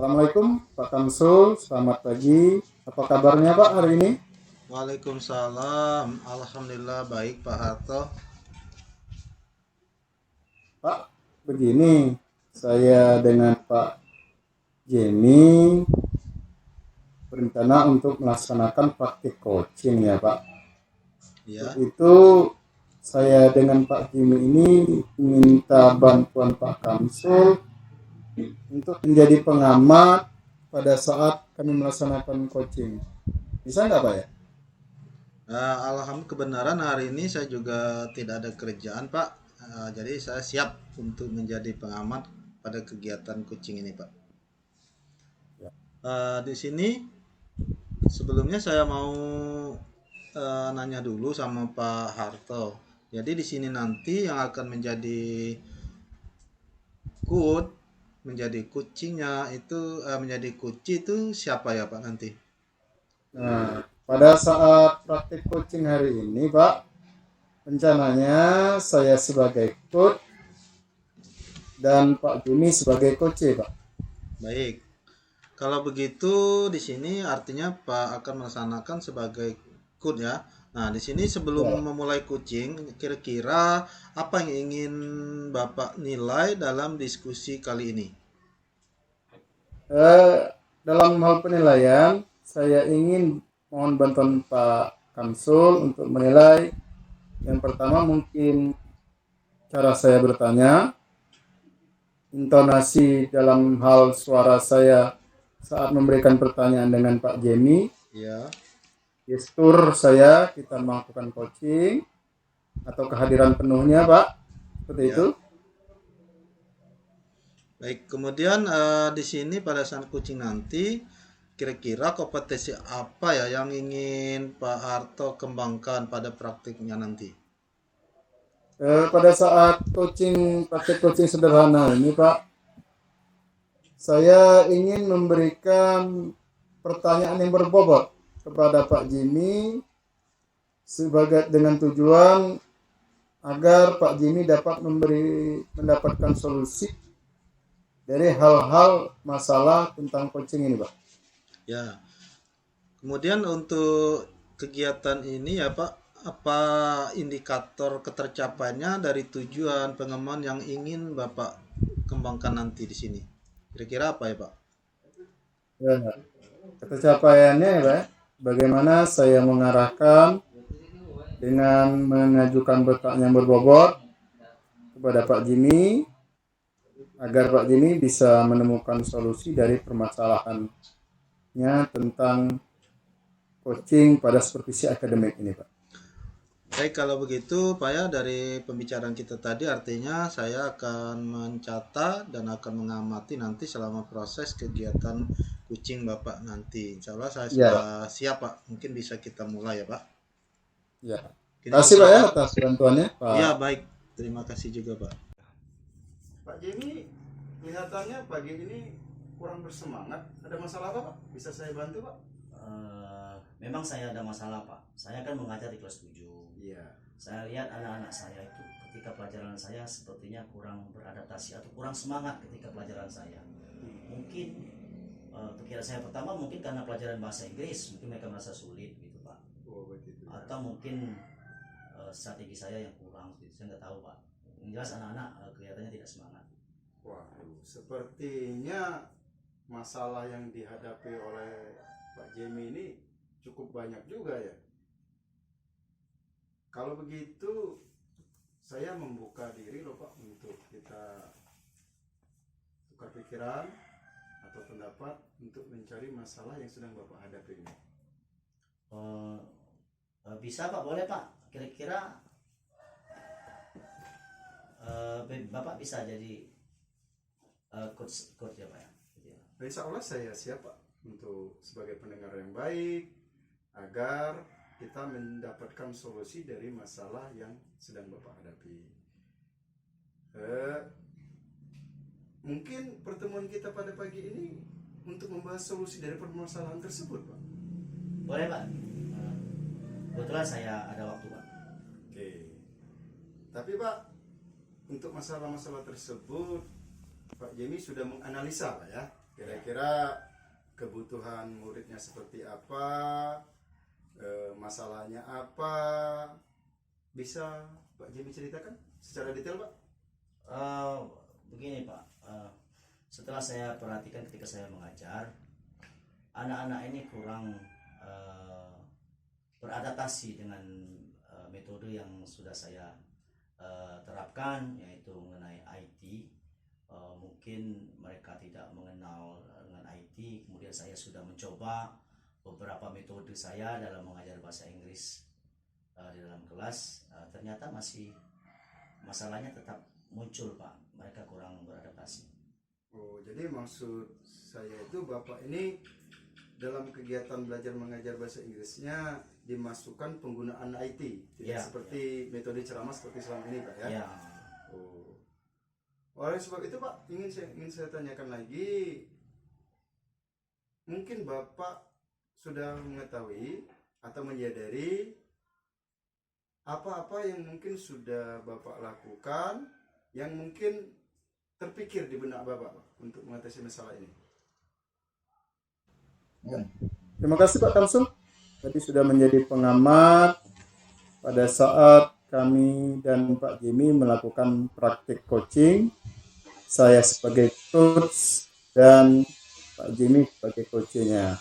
Assalamualaikum Pak Kamsul, selamat pagi. Apa kabarnya Pak hari ini? Waalaikumsalam. Alhamdulillah baik Pak Harto. Pak, begini, saya dengan Pak Jemi berencana untuk melaksanakan praktik coaching ya Pak. Untuk Ya. itu saya dengan Pak Jemi ini minta bantuan Pak Kamsul untuk menjadi pengamat pada saat kami melaksanakan coaching. Bisa nggak Pak ya? Alhamdulillah kebenaran hari ini saya juga tidak ada kerjaan Pak. Jadi saya siap untuk menjadi pengamat pada kegiatan coaching ini Pak. Ya. Di sini sebelumnya saya mau nanya dulu sama Pak Harto. Jadi di sini nanti yang akan menjadi coach, menjadi coachingnya itu menjadi coach itu siapa ya Pak nanti? Nah, pada saat praktik coaching hari ini Pak, rencananya saya sebagai coach dan Pak Juni sebagai coach Pak. Baik. Kalau begitu di sini artinya Pak akan melaksanakan sebagai coach ya. Nah, di sini sebelum Ya. memulai coaching, kira-kira apa yang ingin Bapak nilai dalam diskusi kali ini? Dalam hal penilaian, saya ingin mohon bantuan Pak Kamsul untuk menilai. Yang pertama mungkin cara saya bertanya, intonasi dalam hal suara saya saat memberikan pertanyaan dengan Pak Jemi, Ya. gestur saya kita melakukan coaching atau kehadiran penuhnya Pak, seperti Ya. itu. Baik, kemudian di sini pada saat coaching nanti kira-kira kompetensi apa ya yang ingin Pak Harto kembangkan pada praktiknya nanti? Pada saat coaching, praktek coaching sederhana ini Pak, saya ingin memberikan pertanyaan yang berbobot kepada Pak Jimmy sebagai dengan tujuan agar Pak Jimmy dapat mendapatkan solusi dari hal-hal masalah tentang coaching ini Pak. Ya. Kemudian untuk kegiatan ini ya Pak, apa indikator ketercapaiannya dari tujuan pengembangan yang ingin Bapak kembangkan nanti di sini? Kira-kira apa ya Pak? Ya, ketercapaiannya ya Pak, bagaimana saya mengarahkan dengan mengajukan pertanyaan berbobot kepada Pak Jimmy agar Pak Jimmy bisa menemukan solusi dari permasalahannya tentang coaching pada supervisi akademik ini Pak. Baik, kalau begitu Pak ya dari pembicaraan kita tadi artinya saya akan mencatat dan akan mengamati nanti selama proses kegiatan coaching Bapak nanti. Insya Allah saya Ya, sudah siap Pak. Mungkin bisa kita mulai ya Pak. ya. Mungkin Terima itu kasih Pak ya saja. atas bantuannya Iya Pak. baik. Terima kasih juga Pak. Pak Jimmy, kelihatannya pagi ini kurang bersemangat. Ada masalah apa Pak? Bisa saya bantu Pak? Memang saya ada masalah Pak. Saya kan mengajar di kelas 7. Iya. Saya lihat anak-anak saya itu ketika pelajaran saya sepertinya kurang beradaptasi atau kurang semangat ketika pelajaran saya. Mungkin pikiran saya pertama mungkin karena pelajaran bahasa Inggris, mungkin mereka merasa sulit gitu Pak. Oh begitu. Atau mungkin strategi saya yang kurang gitu. Saya nggak tahu Pak. Yang jelas anak-anak kelihatannya tidak semangat. Waduh, sepertinya masalah yang dihadapi oleh Pak Jimmy ini cukup banyak juga ya. Kalau begitu, saya membuka diri loh Pak untuk kita tukar pikiran atau pendapat untuk mencari masalah yang sedang Bapak hadapi ini. Bisa Pak, boleh Pak. Kira-kira Bapak bisa jadi coach ya Pak ya? Gitu ya. Insya Allah saya siap Pak untuk sebagai pendengar yang baik agar kita mendapatkan solusi dari masalah yang sedang Bapak hadapi. Mungkin pertemuan kita pada pagi ini untuk membahas solusi dari permasalahan tersebut Pak. Boleh Pak. Kebetulan saya ada waktu Pak. Oke. Tapi Pak, untuk masalah-masalah tersebut Pak Jemi sudah menganalisa Pak ya. Kira-kira kebutuhan muridnya seperti apa, masalahnya apa, bisa Pak Jimmy ceritakan secara detail, Pak? Eh, Begini Pak, setelah saya perhatikan ketika saya mengajar, anak-anak ini kurang beradaptasi dengan metode yang sudah saya terapkan, yaitu mengenai IT. Mungkin mereka tidak mengenal dengan IT. Kemudian saya sudah mencoba beberapa metode saya dalam mengajar bahasa Inggris di dalam kelas. Ternyata masih masalahnya tetap muncul Pak, mereka kurang beradaptasi. Oh, jadi maksud saya itu Bapak ini dalam kegiatan belajar mengajar bahasa Inggrisnya dimasukkan penggunaan IT, tidak Ya, seperti metode ceramah seperti selama ini, Pak ya? Ya, Oh. Oleh sebab itu, Pak, ingin saya tanyakan lagi, mungkin Bapak sudah mengetahui atau menyadari apa-apa yang mungkin sudah Bapak lakukan yang mungkin terpikir di benak Bapak, Pak, untuk mengatasi masalah ini. Terima kasih Pak Tamsul. Tadi sudah menjadi pengamat pada saat kami dan Pak Jimmy melakukan praktik coaching. Saya sebagai coach dan Pak Jimmy sebagai coachnya.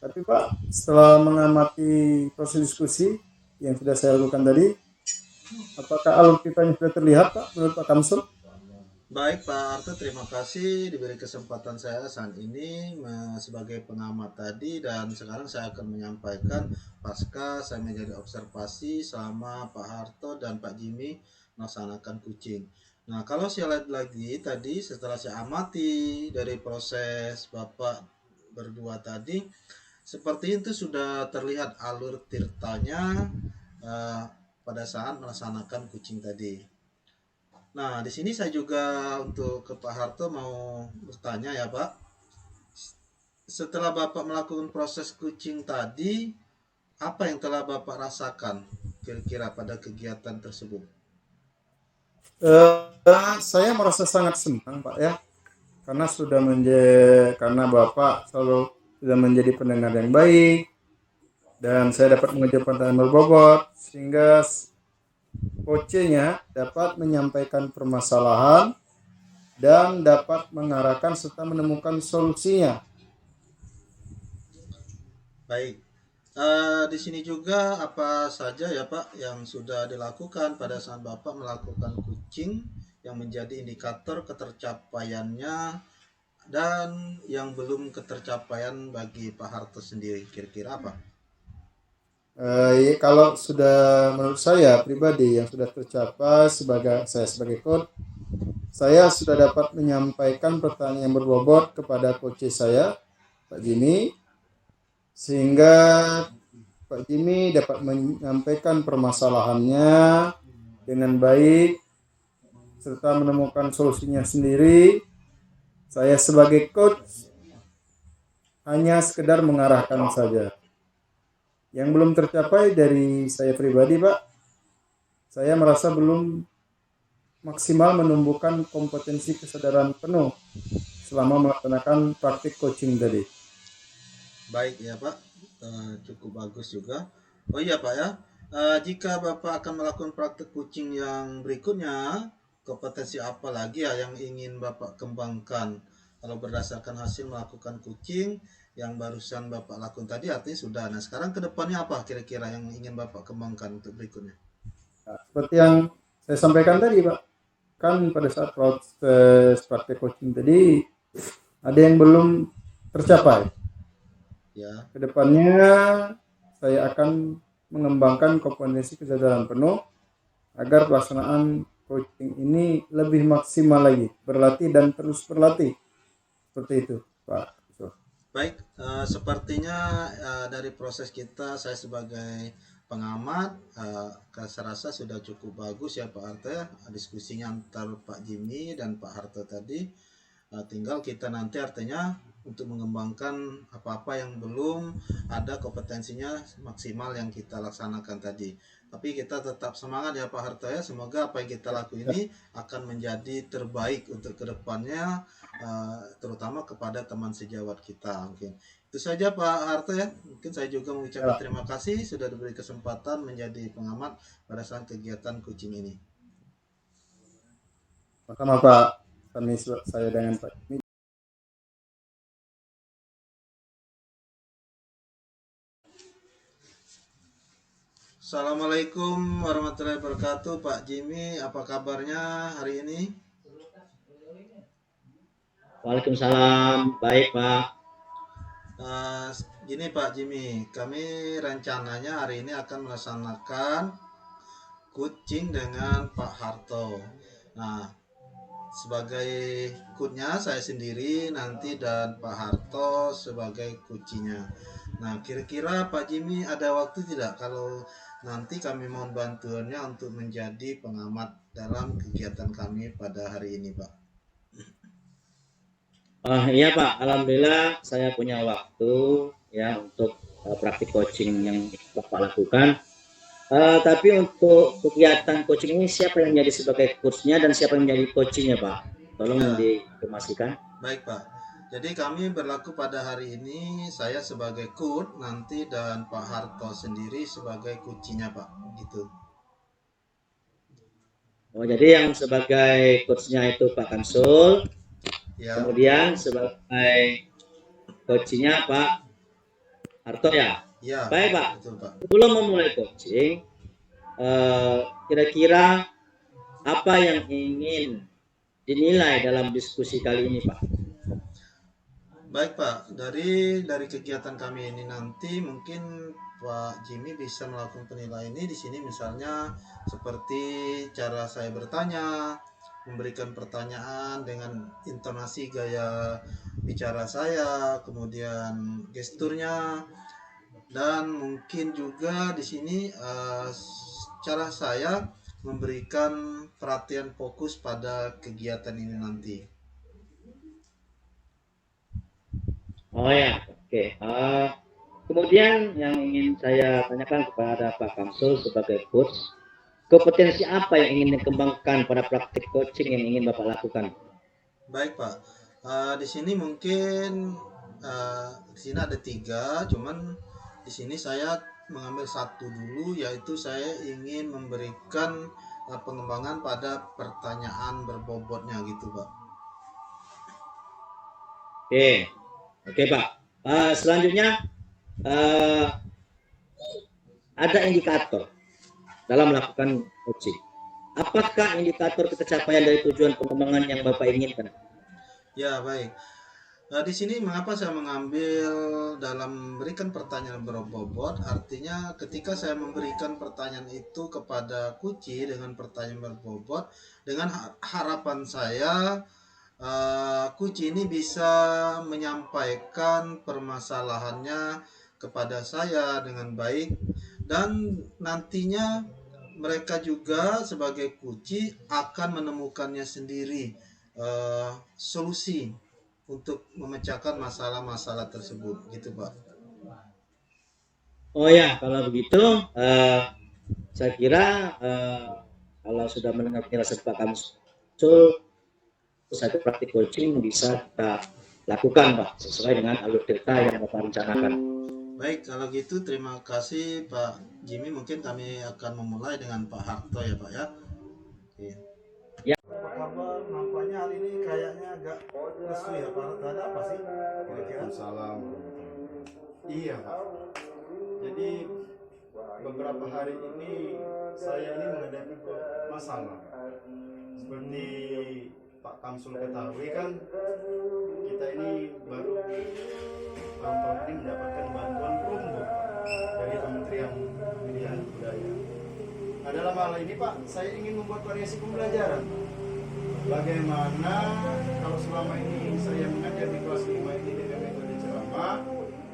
Tapi Pak, setelah mengamati proses diskusi yang sudah saya lakukan tadi, apakah alur pipanya sudah terlihat Pak menurut Pak Tamsul? Baik Pak Harto, terima kasih diberi kesempatan saya saat ini sebagai pengamat tadi, dan sekarang saya akan menyampaikan pasca saya menjadi observasi selama Pak Harto dan Pak Jimmy melaksanakan coaching. Nah, kalau saya lihat lagi tadi setelah saya amati dari proses Bapak berdua tadi, seperti itu sudah terlihat alur tirtanya pada saat melaksanakan coaching tadi. Nah, di sini saya juga untuk ke Pak Harto mau bertanya ya Pak. Setelah Bapak melakukan proses coaching tadi, apa yang telah Bapak rasakan kira-kira pada kegiatan tersebut? Saya merasa sangat senang Pak ya, karena Bapak selalu sudah menjadi pendengar yang baik dan saya dapat mengajar pertanyaan berbobot sehingga coachnya dapat menyampaikan permasalahan dan dapat mengarahkan serta menemukan solusinya. Baik. Di sini juga apa saja ya Pak yang sudah dilakukan pada saat Bapak melakukan coaching yang menjadi indikator ketercapaiannya dan yang belum ketercapaian bagi Pak Harto sendiri, kira-kira apa? Kalau sudah menurut saya pribadi yang sudah tercapai sebagai coach, saya sudah dapat menyampaikan pertanyaan yang berbobot kepada coach saya, Pak Jimmy, sehingga Pak Jimmy dapat menyampaikan permasalahannya dengan baik serta menemukan solusinya sendiri. Saya sebagai coach hanya sekedar mengarahkan saja. Yang belum tercapai dari saya pribadi, Pak, saya merasa belum maksimal menumbuhkan kompetensi kesadaran penuh selama melaksanakan praktik coaching tadi. Baik ya Pak, cukup bagus juga. Oh iya Pak ya, jika Bapak akan melakukan praktik coaching yang berikutnya, kompetensi apa lagi ya yang ingin Bapak kembangkan? Kalau berdasarkan hasil melakukan coaching yang barusan Bapak lakukan tadi artinya sudah. Nah sekarang ke depannya apa kira-kira yang ingin Bapak kembangkan untuk berikutnya? Nah, seperti yang saya sampaikan tadi, Pak, kan pada saat proses praktik coaching tadi ada yang belum tercapai. Ya, Kedepannya saya akan mengembangkan kompetensi kesadaran penuh agar pelaksanaan coaching ini lebih maksimal lagi, berlatih dan terus berlatih. Seperti itu, Pak. baik. Sepertinya dari proses kita, saya sebagai pengamat, saya rasa sudah cukup bagus ya Pak Harto ya, diskusinya antar Pak Jimmy dan Pak Harto tadi. Tinggal kita nanti artinya untuk mengembangkan apa-apa yang belum ada kompetensinya maksimal yang kita laksanakan tadi. Tapi kita tetap semangat ya Pak Harto ya. Semoga apa yang kita lakukan ini akan menjadi terbaik untuk kedepannya, terutama kepada teman sejawat kita. Mungkin itu saja Pak Harto ya. Mungkin saya juga mengucapkan terima kasih sudah diberi kesempatan menjadi pengamat pada saat kegiatan coaching ini. Sama Pak, kami saya dengan Pak Jimmy. Assalamualaikum warahmatullahi wabarakatuh Pak Jimmy, apa kabarnya hari ini? Waalaikumsalam, baik Pak. Gini Pak Jimmy, kami rencananya hari ini akan melaksanakan coaching dengan Pak Harto. Nah, sebagai coachnya saya sendiri nanti dan Pak Harto sebagai coachnya. Nah, kira-kira Pak Jimmy ada waktu tidak kalau nanti kami mohon bantuannya untuk menjadi pengamat dalam kegiatan kami pada hari ini, Pak? Iya Pak, alhamdulillah saya punya waktu ya untuk praktik coaching yang Bapak lakukan. Tapi untuk kegiatan coaching ini siapa yang menjadi sebagai coachnya dan siapa yang menjadi coachingnya Pak? Tolong diinformasikan. Baik Pak. Jadi kami berlaku pada hari ini saya sebagai coach nanti dan Pak Harto sendiri sebagai coachnya Pak, gitu. Oh jadi yang sebagai coachnya itu Pak Kamsul, Ya. kemudian sebagai coachnya Pak Harto ya. Ya. Baik Pak. Betul Pak. Sebelum memulai coaching, kira-kira apa yang ingin dinilai dalam diskusi kali ini Pak? Baik Pak, dari kegiatan kami ini nanti mungkin Pak Jimmy bisa melakukan penilaian ini di sini misalnya seperti cara saya bertanya, memberikan pertanyaan dengan intonasi gaya bicara saya, kemudian gesturnya, dan mungkin juga di sini cara saya memberikan perhatian fokus pada kegiatan ini nanti. Oh ya, oke. Kemudian yang ingin saya tanyakan kepada Pak Kamsul sebagai coach, kompetensi apa yang ingin dikembangkan pada praktik coaching yang ingin Bapak lakukan? Baik Pak, di sini mungkin di sini ada 3, cuman di sini saya mengambil 1 dulu, yaitu saya ingin memberikan pengembangan pada pertanyaan berbobotnya gitu Pak. Oke Pak. Selanjutnya ada indikator dalam melakukan coaching. Apakah indikator pencapaian dari tujuan pengembangan yang Bapak inginkan? Ya baik. Di sini mengapa saya mengambil dalam memberikan pertanyaan berbobot, artinya ketika saya memberikan pertanyaan itu kepada kunci dengan pertanyaan berbobot, dengan harapan saya kunci ini bisa menyampaikan permasalahannya kepada saya dengan baik, dan nantinya mereka juga sebagai kunci akan menemukannya sendiri solusi untuk memecahkan masalah-masalah tersebut gitu Pak. Oh ya, kalau begitu saya kira kalau sudah mendengar penjelasan Pak Kamsul, satu praktik coaching bisa kita lakukan Pak sesuai dengan alur cerita yang Bapak rencanakan. Baik, kalau gitu terima kasih Pak Jimmy. Mungkin kami akan memulai dengan Pak Harto ya Pak ya. Oke. Ya. Apa kabar? Nampaknya hari ini kayaknya agak lesu ya Pak Harto. Ada apa sih kira-kira? Salam. Iya Pak. Jadi beberapa hari ini saya ini menghadapi masalah. Seperti Pak Kamsul ketahui kan, kita ini baru tahun-tahun ini mendapatkan bantuan Chromebook dari Kementerian Pendidikan dan Budaya. Nah dalam hal ini Pak, saya ingin membuat variasi pembelajaran. Bagaimana kalau selama ini saya mengajar di kelas 5 ini dengan metode ceramah,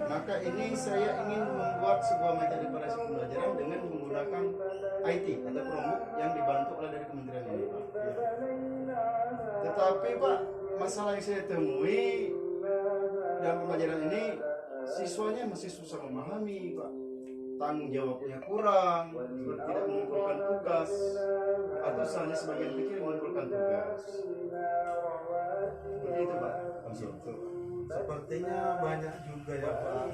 maka ini saya ingin membuat sebuah metode variasi pembelajaran dengan menggunakan IT atau Chromebook yang dibantu oleh dari kementerian ini Pak. Ya. Tetapi Pak, masalah yang saya temui dalam pembelajaran ini siswanya masih susah memahami, Pak. Tanggung jawabnya kurang, seperti tidak mengumpulkan tugas, atau misalnya sebagian kecil mengumpulkan tugas. Seperti itu, Pak. Gitu. Sepertinya banyak juga ya Pak,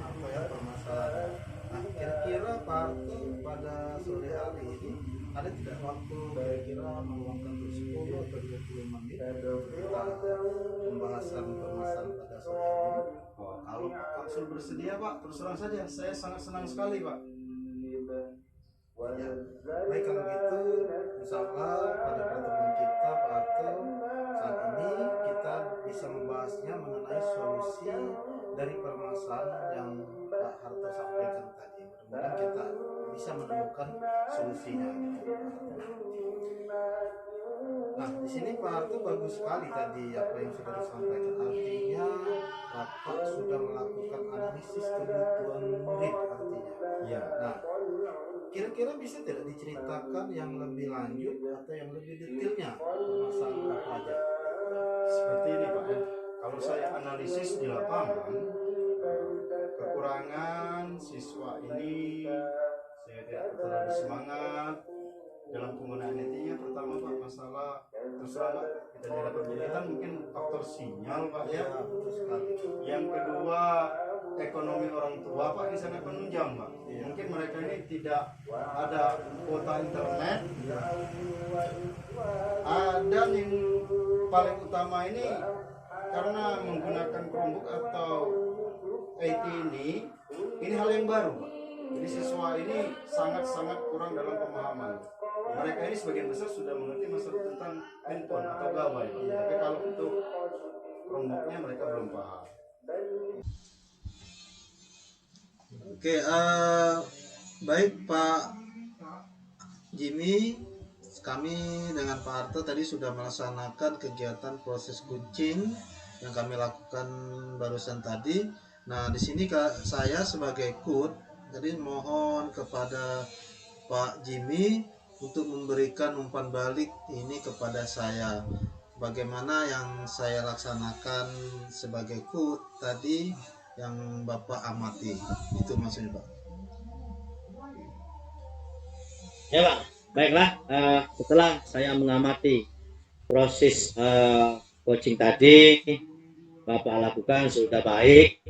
apa ya permasalahan. Nah, kira-kira Pak Harto pada sore hari ini ada tidak waktu kira-kira meluangkan untuk 10 atau 20 menit untuk kita pembahasan permasalahan pada sore hari ini? Kalau Pak Kapsul bersedia, Pak, terus terang saja, saya sangat senang sekali, Pak. Ya, baik kalau gitu, insya Allah pada pertemuan kita Pak Harto saat ini kita bisa membahasnya mengenai solusi dari permasalahan yang Pak Harto sampaikan tadi. Mudah-mudahan kita bisa menemukan solusinya. Nah, di sini Pak Harto bagus sekali tadi apa yang sudah disampaikan. Artinya Bapak sudah melakukan analisis kebutuhan murid artinya. Ya, Nah, kira-kira bisa tidak diceritakan yang lebih lanjut atau yang lebih detailnya permasalahan apa aja? seperti ini, Pak. Kalau saya analisis di lapangan, kekurangan siswa ini, saya tidak terlalu semangat dalam penggunaan IT-nya. Pertama, Pak, masalah terserah, Pak, kita tidak berkegiatan, mungkin faktor sinyal, Pak, ya. Betul sekali. Yang kedua, ekonomi orang tua, Pak, ini sangat menunjang, Pak. Mungkin mereka ini tidak ada kuota internet. Dan yang paling utama ini karena menggunakan Chromebook atau IT ini hal yang baru, Pak. Jadi siswa ini sangat-sangat kurang dalam pemahaman. Mereka ini sebagian besar sudah mengerti masalah tentang handphone atau gawai, tapi kalau untuk Chromebooknya mereka belum paham. Oke, baik Pak Jimmy, kami dengan Pak Harto tadi sudah melaksanakan kegiatan proses kucing yang kami lakukan barusan tadi. Nah, di sini saya sebagai coach, jadi mohon kepada Pak Jimmy untuk memberikan umpan balik ini kepada saya. Bagaimana yang saya laksanakan sebagai coach tadi yang Bapak amati, itu maksudnya Pak. Ya Pak, baiklah. Setelah saya mengamati proses coaching tadi, Bapak lakukan sudah baik,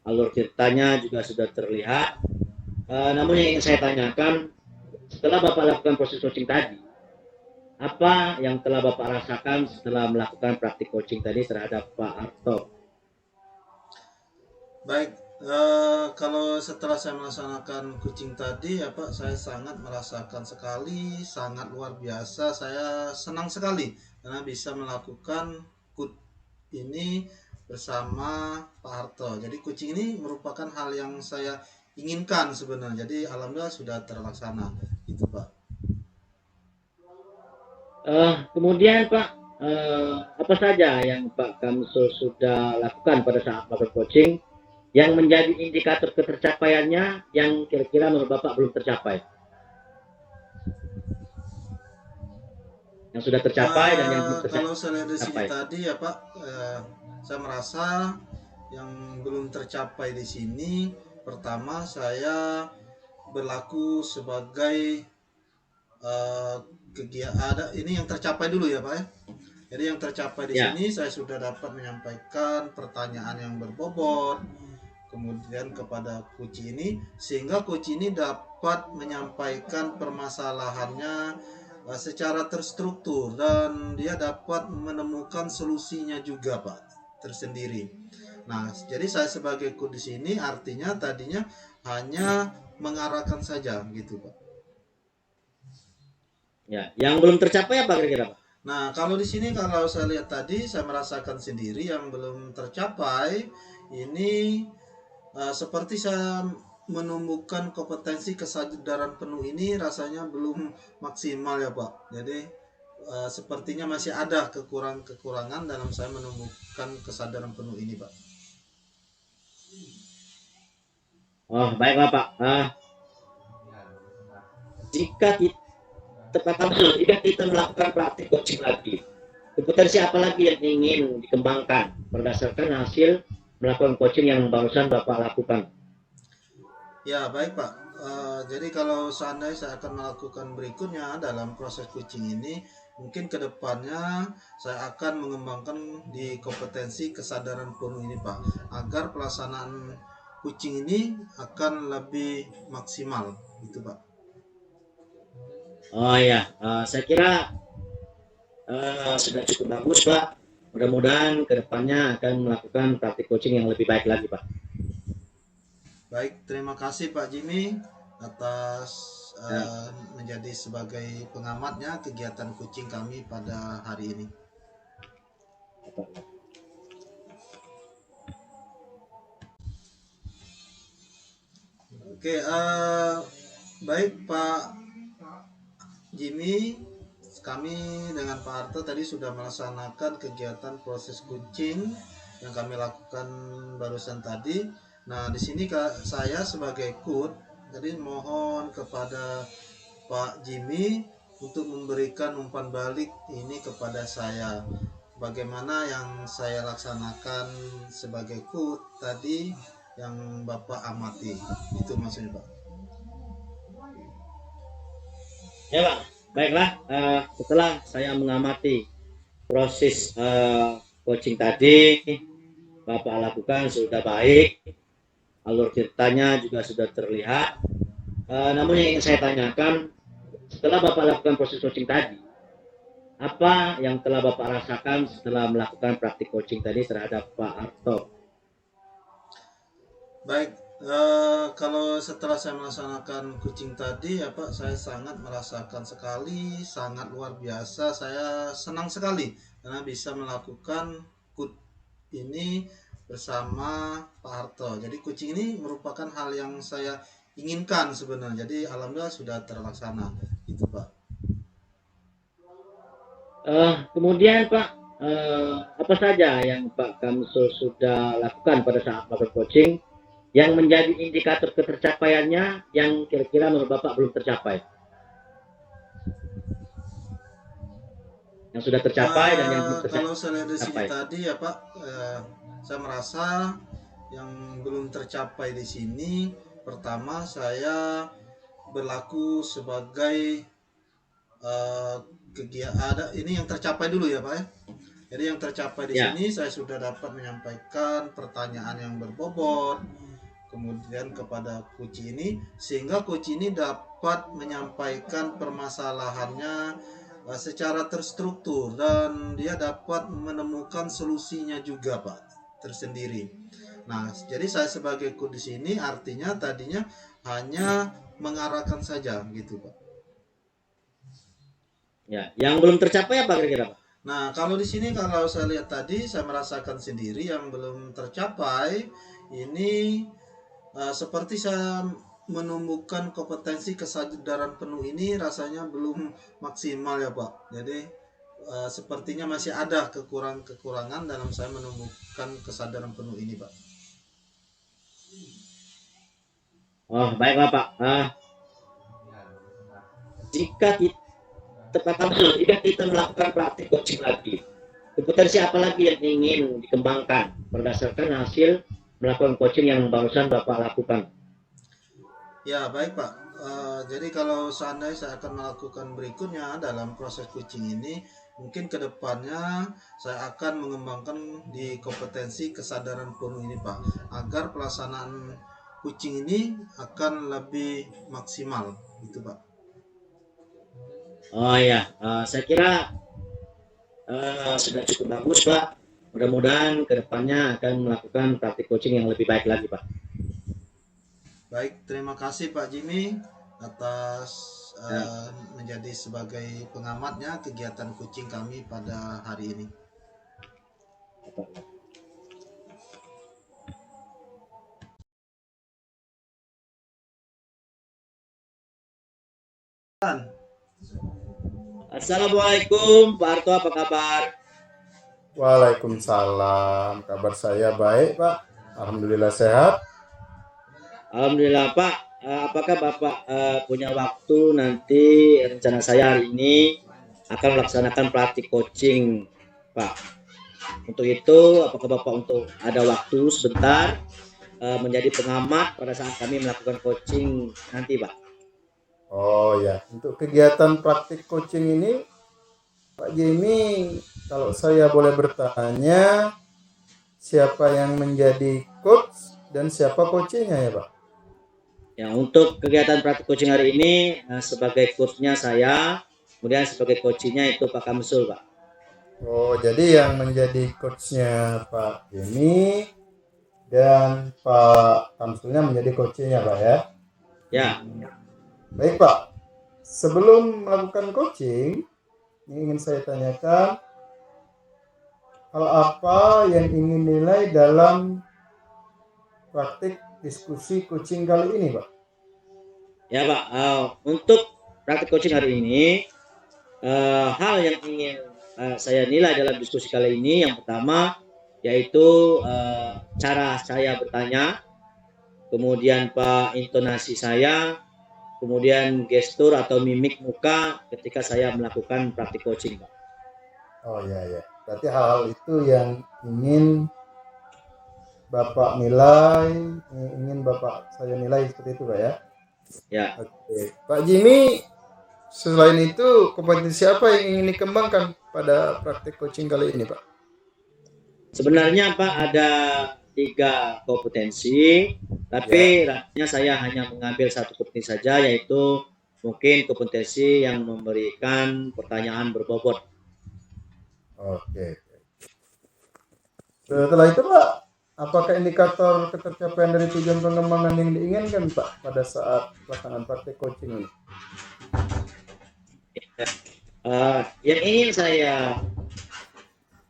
alur ceritanya juga sudah terlihat. Namun yang ingin saya tanyakan, setelah Bapak lakukan proses coaching tadi, apa yang telah Bapak rasakan setelah melakukan praktik coaching tadi terhadap Pak Harto? Baik, kalau setelah saya melaksanakan coaching tadi ya Pak, saya sangat merasakan sekali, sangat luar biasa. Saya senang sekali karena bisa melakukan coach ini bersama Pak Harto. Jadi coaching ini merupakan hal yang saya inginkan sebenarnya. Jadi alhamdulillah sudah terlaksana, itu Pak. Kemudian Pak, apa saja yang Pak Kamsul sudah lakukan pada saat melakukan coaching yang menjadi indikator ketercapaiannya yang kira-kira menurut Bapak belum tercapai? Yang sudah tercapai dan yang belum tercapai. Kalau saya lihat di sini tadi ya Pak, saya merasa yang belum tercapai di sini, pertama saya berlaku sebagai kegiatan ini yang tercapai dulu ya Pak ya. Jadi yang tercapai di sini saya sudah dapat menyampaikan pertanyaan yang berbobot kemudian kepada coach ini, sehingga coach ini dapat menyampaikan permasalahannya secara terstruktur dan dia dapat menemukan solusinya juga Pak tersendiri. Nah, jadi saya sebagai coach di sini artinya tadinya hanya mengarahkan saja gitu Pak. Ya, yang belum tercapai apa kira-kira Pak? Nah, kalau di sini kalau saya lihat tadi saya merasakan sendiri yang belum tercapai ini seperti saya menumbuhkan kompetensi kesadaran penuh ini rasanya belum maksimal ya Pak. Jadi sepertinya masih ada kekurangan dalam saya menumbuhkan kesadaran penuh ini Pak. Oh, baiklah Pak. Jika kita melakukan praktik coaching lagi, Kompetensi apa lagi yang ingin dikembangkan berdasarkan hasil melakukan coaching yang barusan Bapak lakukan? Ya, baik Pak. Jadi kalau seandainya saya akan melakukan berikutnya dalam proses coaching ini, mungkin ke depannya saya akan mengembangkan di kompetensi kesadaran penuh ini Pak, agar pelaksanaan coaching ini akan lebih maksimal, gitu Pak. Oh ya, saya kira sudah cukup bagus Pak. Mudah-mudahan kedepannya akan melakukan praktik coaching yang lebih baik lagi Pak. Baik, terima kasih Pak Jimmy atas menjadi sebagai pengamatnya kegiatan coaching kami pada hari ini. Oke, baik Pak Jimmy, kami dengan Pak Harto tadi sudah melaksanakan kegiatan proses coaching yang kami lakukan barusan tadi. Nah, di sini saya sebagai coach, jadi mohon kepada Pak Jimmy untuk memberikan umpan balik ini kepada saya. Bagaimana yang saya laksanakan sebagai coach tadi yang Bapak amati. Itu maksudnya Pak. Ya Pak, baiklah. Setelah saya mengamati proses coaching tadi, Bapak lakukan sudah baik, alur ceritanya juga sudah terlihat. Namun yang ingin saya tanyakan, setelah Bapak lakukan proses coaching tadi, apa yang telah Bapak rasakan setelah melakukan praktik coaching tadi terhadap Pak Harto? Baik, kalau setelah saya melaksanakan coaching tadi ya Pak, saya sangat merasakan sekali, sangat luar biasa. Saya senang sekali karena bisa melakukan coach ini bersama Pak Harto. Jadi coaching ini merupakan hal yang saya inginkan sebenarnya. Jadi alhamdulillah sudah terlaksana, gitu Pak. Kemudian Pak, apa saja yang Pak Kamsul sudah lakukan pada saat melakukan coaching yang menjadi indikator ketercapaiannya yang kira-kira menurut Bapak belum tercapai? Yang sudah tercapai dan yang belum tercapai. Kalau saya lihat di sini tadi ya Pak, saya merasa yang belum tercapai di sini, pertama saya berlaku sebagai kegiatan ini yang tercapai dulu ya Pak ya. Jadi yang tercapai di sini saya sudah dapat menyampaikan pertanyaan yang berbobot kemudian kepada coach ini, sehingga coach ini dapat menyampaikan permasalahannya secara terstruktur dan dia dapat menemukan solusinya juga Pak tersendiri. Nah, jadi saya sebagai coach di sini artinya tadinya hanya mengarahkan saja gitu Pak. Ya, yang belum tercapai apa kira-kira Pak? Nah, kalau di sini kalau saya lihat tadi saya merasakan sendiri yang belum tercapai ini seperti saya menumbuhkan kompetensi kesadaran penuh ini rasanya belum maksimal ya Pak. Jadi sepertinya masih ada kekurangan dalam saya menumbuhkan kesadaran penuh ini Pak. Oh, baiklah Pak. Jika kita melakukan praktik coaching lagi, kompetensi apa lagi yang ingin dikembangkan berdasarkan hasil melakukan coaching yang barusan Bapak lakukan? Ya, baik Pak. Jadi kalau seandainya saya akan melakukan berikutnya dalam proses coaching ini, mungkin ke depannya saya akan mengembangkan di kompetensi kesadaran penuh ini Pak, agar pelaksanaan coaching ini akan lebih maksimal, gitu Pak. Oh ya, saya kira sudah cukup bagus Pak. Mudah-mudahan kedepannya akan melakukan praktik coaching yang lebih baik lagi Pak. Baik, terima kasih Pak Jimmy atas menjadi sebagai pengamatnya kegiatan coaching kami pada hari ini. Assalamualaikum Pak Harto, apa kabar? Waalaikumsalam. Kabar saya baik Pak. Alhamdulillah sehat. Alhamdulillah Pak. Apakah Bapak punya waktu nanti rencana saya hari ini akan melaksanakan praktik coaching Pak. Untuk itu, apakah Bapak untuk ada waktu sebentar menjadi pengamat pada saat kami melakukan coaching nanti, Pak? Oh ya, untuk kegiatan praktik coaching ini, Pak Jimmy, kalau saya boleh bertanya, siapa yang menjadi coach dan siapa coachingnya ya Pak? Ya, untuk kegiatan praktik coaching hari ini sebagai coachnya saya, kemudian sebagai coachingnya itu Pak Kamsul, Pak. Oh, jadi yang menjadi coachnya Pak Jimmy dan Pak Kamsulnya menjadi coachingnya Pak ya? Ya, Baik Pak, sebelum melakukan coaching, yang ingin saya tanyakan, hal apa yang ingin nilai dalam praktik diskusi coaching kali ini Pak? ya Pak. Untuk praktik coaching hari ini, hal yang ingin saya nilai dalam diskusi kali ini, yang pertama yaitu cara saya bertanya, kemudian Pak intonasi saya, kemudian gestur atau mimik muka ketika saya melakukan praktik coaching, Pak. Oh ya. Berarti hal-hal itu yang ingin Bapak nilai, ingin Bapak saya nilai seperti itu Pak ya? Ya, Oke. Pak Jimmy, selain itu kompetensi apa yang ingin dikembangkan pada praktik coaching kali ini Pak? sebenarnya Pak ada 3 kompetensi, tapi rasanya saya hanya mengambil 1 kompetensi saja, yaitu mungkin kompetensi yang memberikan pertanyaan berbobot. Oke. Setelah itu Pak, apakah indikator ketercapaian dari tujuan pengembangan yang diinginkan Pak pada saat pelaksanaan praktik coaching ini? Yang ingin saya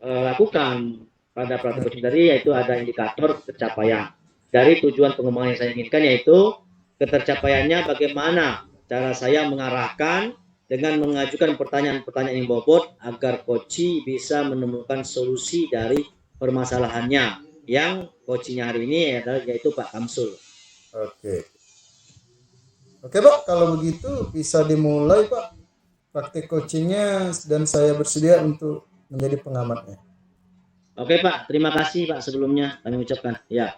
lakukan pada praktik coaching tadi yaitu ada indikator ketercapaian dari tujuan pengembangan yang saya inginkan, yaitu ketercapaiannya bagaimana cara saya mengarahkan dengan mengajukan pertanyaan-pertanyaan yang bobot agar coach bisa menemukan solusi dari permasalahannya, yang coachnya hari ini adalah yaitu Pak Kamsul. Oke. Oke Pak, kalau begitu bisa dimulai Pak praktik coachingnya dan saya bersedia untuk menjadi pengamatnya. Oke Pak, terima kasih Pak sebelumnya kami ucapkan. Ya.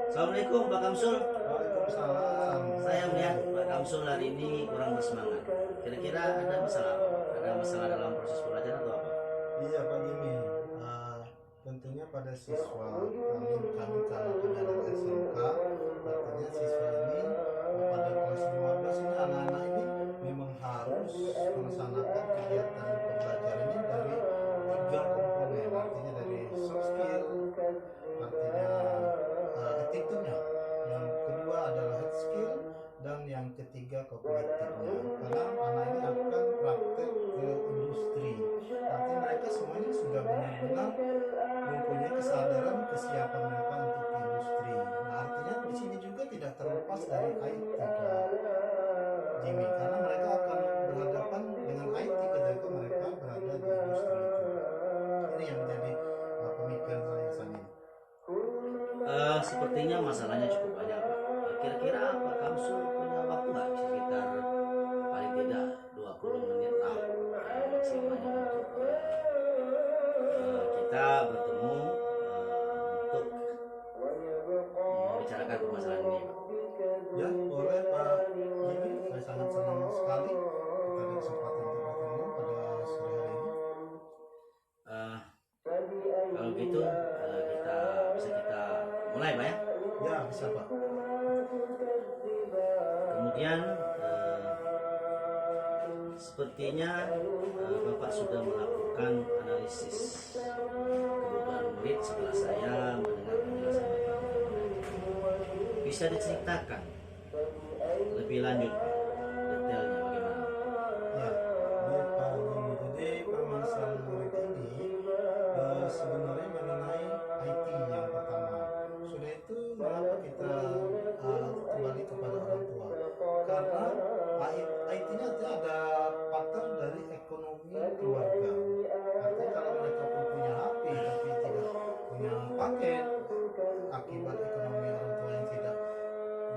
Assalamualaikum Pak Kamsul. Waalaikumsalam. Saya melihat Pak Kamsul hari ini kurang bersemangat. Kira-kira ada masalah apa? Ada masalah dalam proses belajar atau apa? Iya Pak Jimmy. Tentunya pada siswa kami karena kami adalah SMK, artinya siswa ini pada kelas 15 ini anak-anak ini memang harus melaksanakan kegiatan pembelajaran ini dari 3 komponen, artinya dari soft skill, artinya attitude-nya, yang kedua adalah hard skill, dan yang ketiga kognitifnya, karena anak ini akan praktek ke industri. Artinya mereka semuanya sudah benar-benar mempunyai kesadaran kesiapan mereka untuk industri. Nah, artinya di sini juga tidak terlepas dari IT Pak Jimmy, karena mereka akan berhadapan dengan IT ketika mereka berada di industri itu. Ini yang menjadi pemikiran saya saat ini. Sepertinya masalahnya cukup banyak Pak. Kira-kira Pak Kamsul punya waktu nggak sekitar paling tidak 20 menit lah maksimumnya untuk kita bertemu untuk membicarakan permasalahan ini Pak. Ya, boleh Pak Jimmy, saya sangat senang sekali kita ada kesempatan untuk bertemu pada sore hari ini. Kalau gitu kita mulai Pak ya. Ya, bisa Pak. Kemudian sepertinya Bapak sudah melakukan analisis kebutuhan murid setelah saya mendengar penjelasan Bapak. Bisa diceritakan lebih lanjut detailnya bagaimana? Ya, baik Pak Jimmy. Jadi permasalahan murid ini sebenarnya mengenai IT yang pertama. Sudah itu mengapa kita kembali kepada orang tua? Karena IT-nya ada faktor dari ekonomi keluarga. Artinya kalau mereka pun punya HP tapi tidak punya paket akibat ekonomi orang tua yang tidak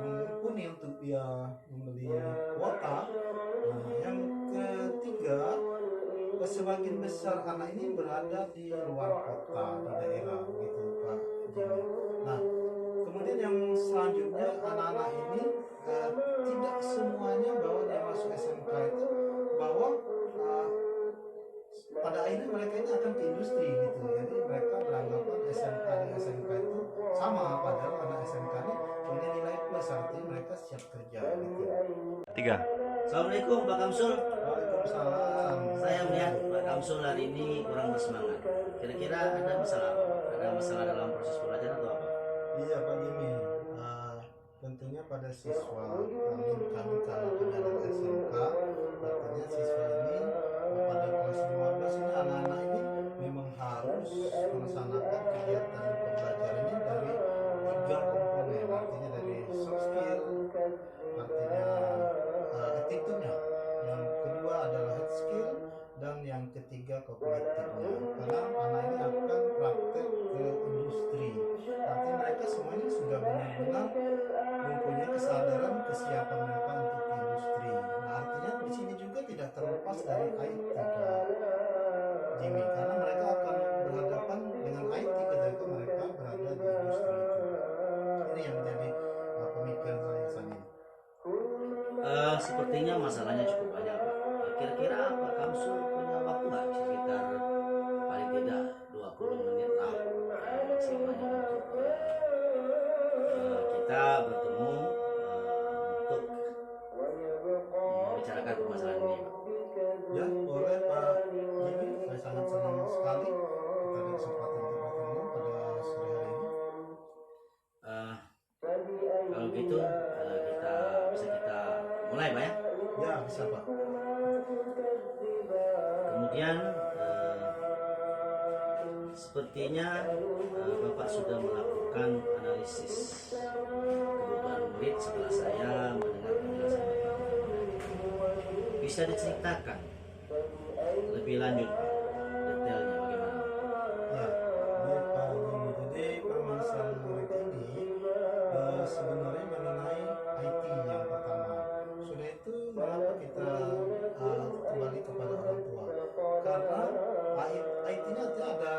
mumpuni untuk dia membeli kuota. Nah, yang ketiga, sebagian besar anak ini berada di luar kota, di daerah gitu Pak Jimmy. Nah, kemudian yang selanjutnya anak-anak ini tidak semuanya bahwa dia masuk SMK itu bahwa pada akhirnya mereka ini akan ke industri gitu. Jadi mereka beranggapan SMK dengan SMK itu sama, padahal anak SMK ini punya nilai plus, artinya mereka siap kerja gitu. Assalamualaikum Pak Kamsul. Waalaikumsalam. Saya melihat Pak Kamsul hari ini kurang bersemangat. Kira-kira ada masalah apa? Ada masalah dalam proses belajar atau apa? Iya Pak Jimmy, tentunya pada siswa kami karena kami adalah SMK, artinya siswa ini pada kelas 15 ini anak-anak ini memang harus melaksanakan kegiatan pembelajaran ini dari 3 komponen, artinya dari soft skill, artinya attitude-nya, yang kedua adalah hard skill, dan yang ketiga kognitifnya. Karena anak ini akan praktek ke industri, artinya mereka semuanya sudah benar-benar mempunyai kesadaran kesiapan mereka untuk industri. Nah, artinya di sini juga tidak terlepas dari IT Pak Jimmy, karena mereka akan berhadapan dengan IT ketika mereka berada di industri itu. Ini yang menjadi pemikiran saya saat ini. Sepertinya masalahnya cukup banyak Pak. Kira-kira Pak Kamsul punya waktu nggak sekitar paling tidak 20 menit lah maksimumnya untuk kita bertemu untuk membicarakan permasalahan ini Pak. Ya, boleh Pak Jimmy, saya sangat senang sekali kita ada kesempatan untuk bertemu pada sore hari ini. Kalau gitu kita mulai Pak ya. Ya, bisa Pak. Kemudian sepertinya Bapak sudah melakukan analisis kebutuhan murid setelah saya mendengar penjelasan Bapak. Bisa diceritakan lebih lanjut detailnya bagaimana? Ya, baik Pak Jimmy. Jadi permasalahan murid ini sebenarnya mengenai IT yang pertama. Sudah itu mengapa kita kembali kepada orang tua? Karena IT-nya ada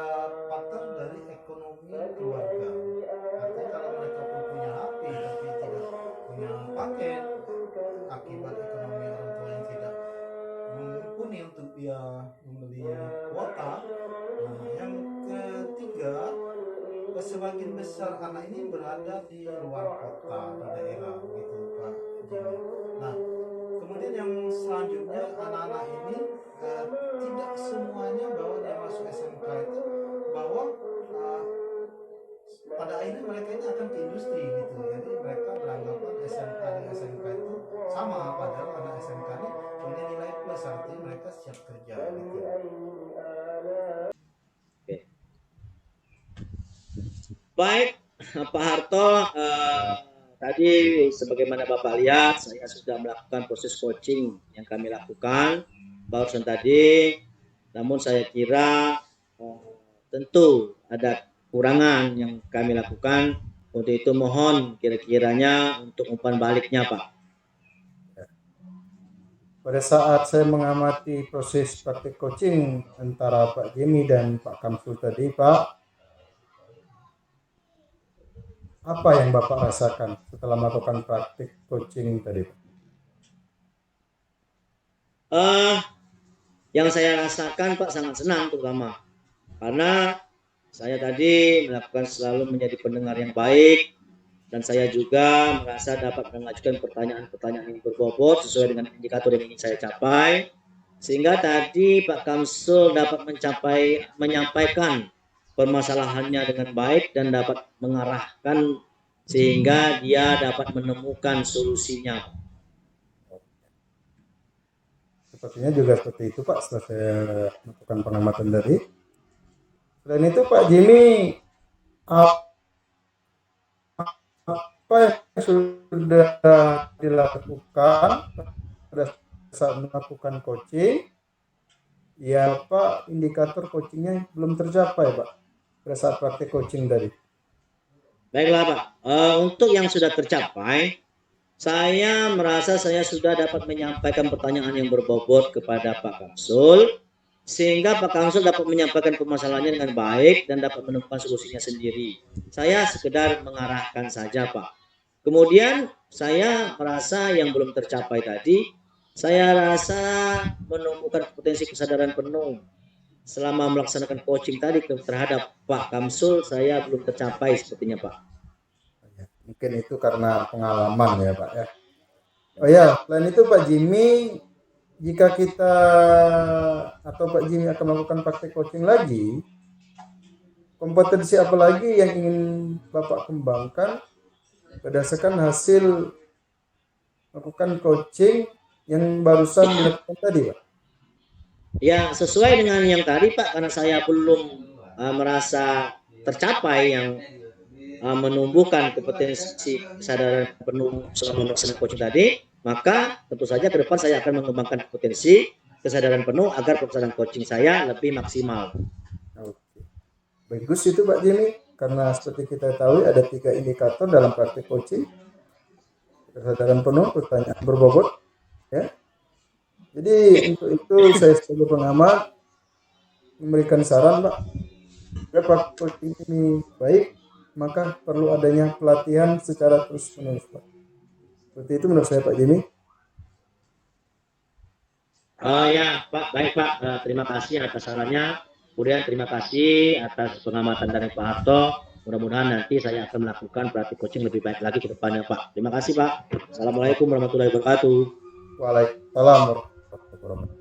faktor dari ekonomi keluarga. Artinya kalau mereka pun punya HP tapi tidak punya paket akibat ekonomi orang tua yang tidak mumpuni untuk dia membeli kuota. Nah, yang ketiga, sebagian besar anak ini berada di luar kota, di daerah gitu Pak Jimmy. Nah, kemudian yang selanjutnya anak-anak ini tidak semuanya bahwa dia masuk SMK itu bahwa pada akhirnya mereka ini akan ke industri gitu. Jadi mereka beranggapan SMK dengan SMK itu sama, padahal anak SMK ini punya nilai plus, artinya mereka siap kerja gitu. Baik, Pak Harto, tadi sebagaimana Bapak lihat, saya sudah melakukan proses coaching yang kami lakukan barusan tadi. Namun saya kira tentu ada kurangan yang kami lakukan. Untuk itu mohon kira-kiranya untuk umpan baliknya Pak. Pada saat saya mengamati proses praktik coaching antara Pak Jimmy dan Pak Kamsul tadi, Pak, apa yang Bapak rasakan setelah melakukan praktik coaching tadi, Pak? Yang saya rasakan Pak sangat senang terutama karena saya tadi melakukan selalu menjadi pendengar yang baik dan saya juga merasa dapat mengajukan pertanyaan-pertanyaan yang berbobot sesuai dengan indikator yang ingin saya capai, sehingga tadi Pak Kamsul dapat menyampaikan permasalahannya dengan baik dan dapat mengarahkan sehingga dia dapat menemukan solusinya. Sepertinya juga seperti itu Pak setelah saya melakukan pengamatan tadi. Selain itu Pak Jimmy, apa yang sudah dilakukan pada saat melakukan coaching? Ya Pak, indikator coachingnya belum tercapai Pak pada saat praktik coaching tadi. Baiklah Pak, untuk yang sudah tercapai, saya merasa saya sudah dapat menyampaikan pertanyaan yang berbobot kepada Pak Kamsul sehingga Pak Kamsul dapat menyampaikan permasalahannya dengan baik dan dapat menemukan solusinya sendiri. Saya sekedar mengarahkan saja, Pak. Kemudian saya merasa yang belum tercapai tadi, saya rasa menemukan potensi kesadaran penuh selama melaksanakan coaching tadi terhadap Pak Kamsul, saya belum tercapai sepertinya, Pak. Mungkin itu karena pengalaman ya Pak ya. Oh ya, selain itu Pak Jimmy, jika kita atau Pak Jimmy akan melakukan praktek coaching lagi, kompetensi apa lagi yang ingin Bapak kembangkan berdasarkan hasil melakukan coaching yang barusan dilakukan tadi Pak? Ya, sesuai dengan yang tadi Pak, karena saya belum merasa tercapai yang menumbuhkan kompetensi kesadaran penuh selama melaksanakan coaching tadi, maka tentu saja ke depan saya akan mengembangkan potensi kesadaran penuh agar pelaksanaan coaching saya lebih maksimal. Oke. Bagus itu Pak Jimmy, karena seperti kita tahu ada 3 indikator dalam praktik coaching. Kesadaran penuh, pertanyaan berbobot, ya. Jadi untuk itu saya sebagai pengamat memberikan saran Pak, agar praktik coaching ini baik, maka perlu adanya pelatihan secara terus-menerus Pak. Seperti itu menurut saya Pak Jimmy. Ya Pak, baik Pak, terima kasih atas sarannya. Kemudian terima kasih atas pengamatan dari Pak Harto. Mudah-mudahan nanti saya akan melakukan praktik coaching lebih baik lagi ke depannya Pak. Terima kasih Pak. Assalamualaikum warahmatullahi wabarakatuh. Waalaikumsalam warahmatullahi wabarakatuh.